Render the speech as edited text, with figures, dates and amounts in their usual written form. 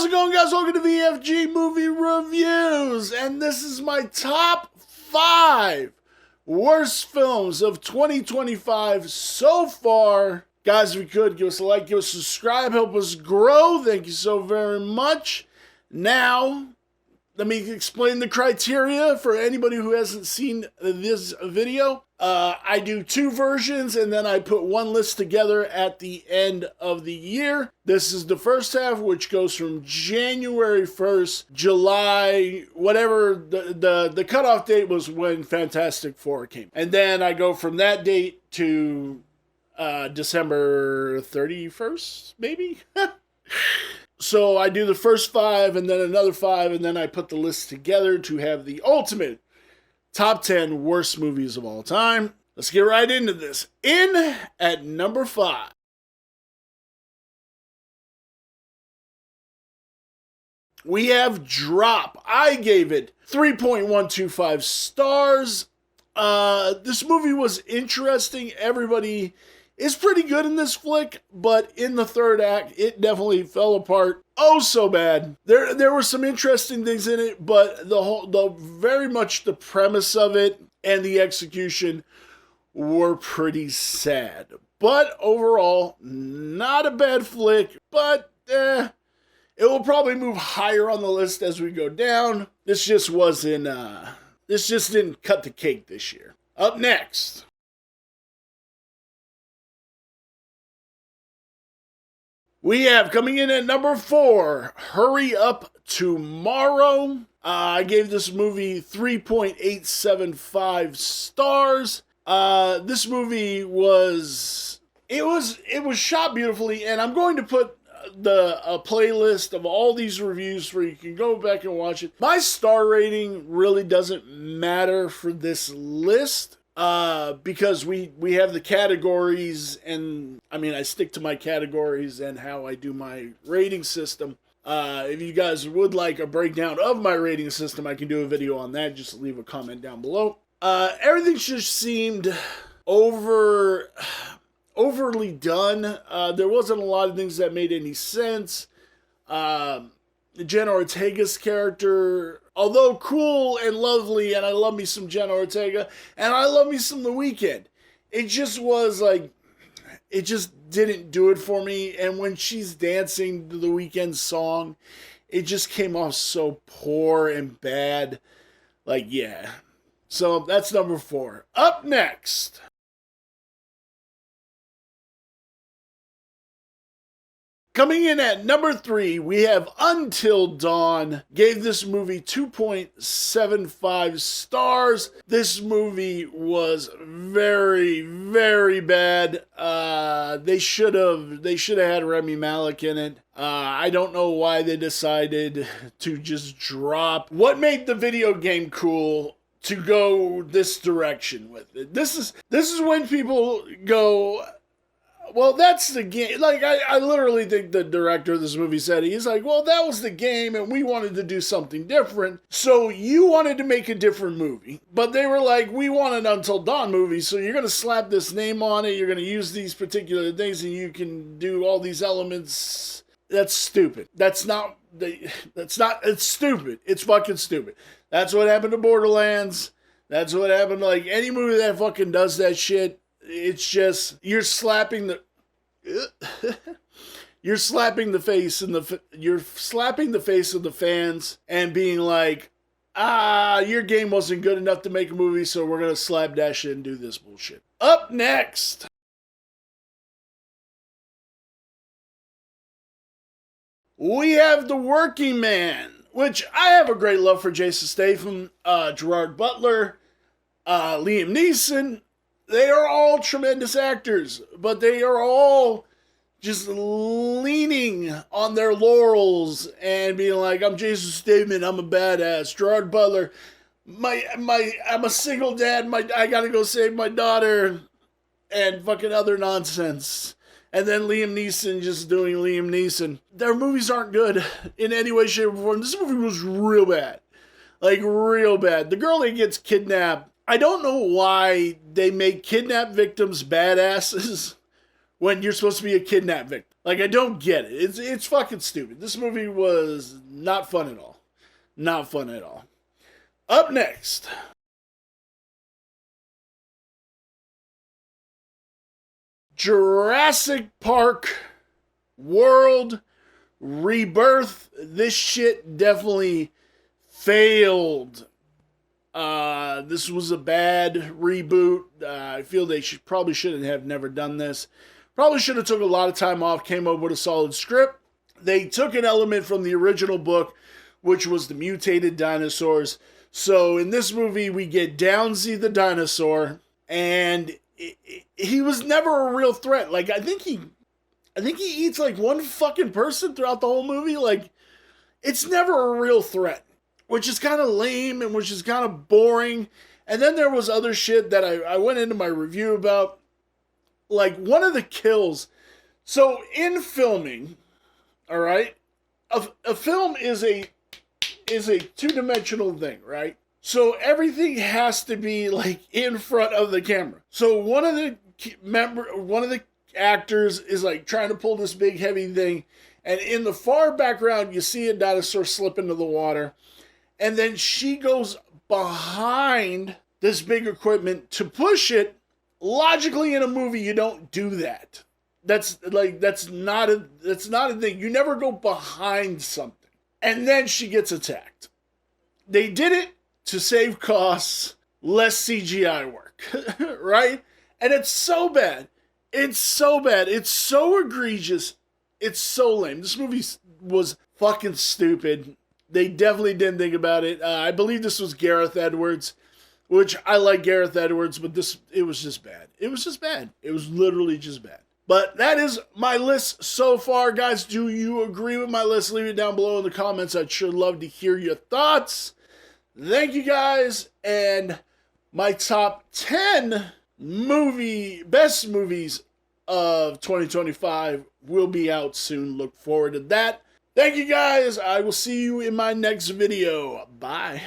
How's it going, guys? Welcome to VFG Movie Reviews, and this is my top 5 worst films of 2025 so far. Guys, if you could, give us a like, give us a subscribe, help us grow. Thank you so very much. Now, let me explain the criteria for anybody who hasn't seen this video. I do 2 versions, and then I put one list together at the end of the year. This is the first half, which goes from January 1st, July, whatever the cutoff date was when Fantastic Four came. And then I go from that date to December 31st, maybe? So I do the first 5 and then another 5, and then I put the list together to have the ultimate top 10 worst movies of all time. Let's get right into this. In at number 5. We have Drop. I gave it 3.125 stars. This movie was interesting. Everybody is pretty good in this flick, but in the third act, it definitely fell apart. Oh, so bad. There were some interesting things in it, but very much the premise of it and the execution were pretty sad. But overall, not a bad flick, but it will probably move higher on the list as we go down. This just didn't cut the cake this year. Up next, we have, coming in at number 4, Hurry Up Tomorrow. I gave this movie 3.875 stars. This movie was shot beautifully, and I'm going to put a playlist of all these reviews where you can go back and watch it. My star rating really doesn't matter for this list. Because we have the categories, and I mean, I stick to my categories and how I do my rating system. If you guys would like a breakdown of my rating system, I can do a video on that. Just leave a comment down below. Everything just seemed overly done. There wasn't a lot of things that made any sense. Jenna Ortega's character, although cool and lovely, and I love me some Jenna Ortega, and I love me some The Weeknd, it just was like, it just didn't do it for me. And when she's dancing to The Weeknd song, it just came off so poor and bad. Like, yeah. So that's number 4. Up next, coming in at number 3, we have Until Dawn. Gave this movie 2.75 stars. This movie was very, very bad. They should have had Rami Malek in it. I don't know why they decided to just drop what made the video game cool to go this direction with it. This is when people go, well, that's the game. Like, I literally think the director of this movie said, he's like, well, that was the game, and we wanted to do something different. So you wanted to make a different movie. But they were like, we want an Until Dawn movie, so you're going to slap this name on it, you're going to use these particular things, and you can do all these elements. That's stupid. It's stupid. It's fucking stupid. That's what happened to Borderlands. That's what happened to, like, any movie that fucking does that shit. It's just, you're slapping the face of the fans and being like, your game wasn't good enough to make a movie, so we're gonna slapdash it and do this bullshit. Up next, we have The Working Man, which I have a great love for. Jason Statham, Gerard Butler, Liam Neeson. They are all tremendous actors, but they are all just leaning on their laurels and being like, I'm Jason Statham, I'm a badass. Gerard Butler, I'm a single dad, I gotta go save my daughter, and fucking other nonsense. And then Liam Neeson just doing Liam Neeson. Their movies aren't good in any way, shape, or form. This movie was real bad. Like, real bad. The girl that gets kidnapped, I don't know why they make kidnap victims badasses when you're supposed to be a kidnap victim. Like, I don't get it. It's fucking stupid. This movie was not fun at all. Not fun at all. Up next, Jurassic Park World Rebirth. This shit definitely failed. This was a bad reboot. I feel they probably shouldn't have never done this. Probably should have took a lot of time off, came up with a solid script. They took an element from the original book, which was the mutated dinosaurs. So in this movie, we get Downsy the dinosaur, and he was never a real threat. Like, I think he eats like one fucking person throughout the whole movie. Like, it's never a real threat, which is kind of lame and which is kind of boring. And then there was other shit that I went into my review about. Like, one of the kills. So in filming, all right, a film is a two-dimensional thing, right? So everything has to be like in front of the camera. So one of the actors is like trying to pull this big heavy thing, and in the far background you see a dinosaur slip into the water, and then she goes behind this big equipment to push it. Logically, in a movie, you don't do that. That's not a thing. You never go behind something. And then she gets attacked. They did it to save costs, less CGI work, right? And it's so bad. It's so bad. It's so egregious. It's so lame. This movie was fucking stupid. They definitely didn't think about it. I believe this was Gareth Edwards, which I like Gareth Edwards, but it was just bad. It was just bad. It was literally just bad. But that is my list so far, guys. Do you agree with my list? Leave it down below in the comments. I'd sure love to hear your thoughts. Thank you, guys. And my top 10 best movies of 2025 will be out soon. Look forward to that. Thank you, guys. I will see you in my next video. Bye.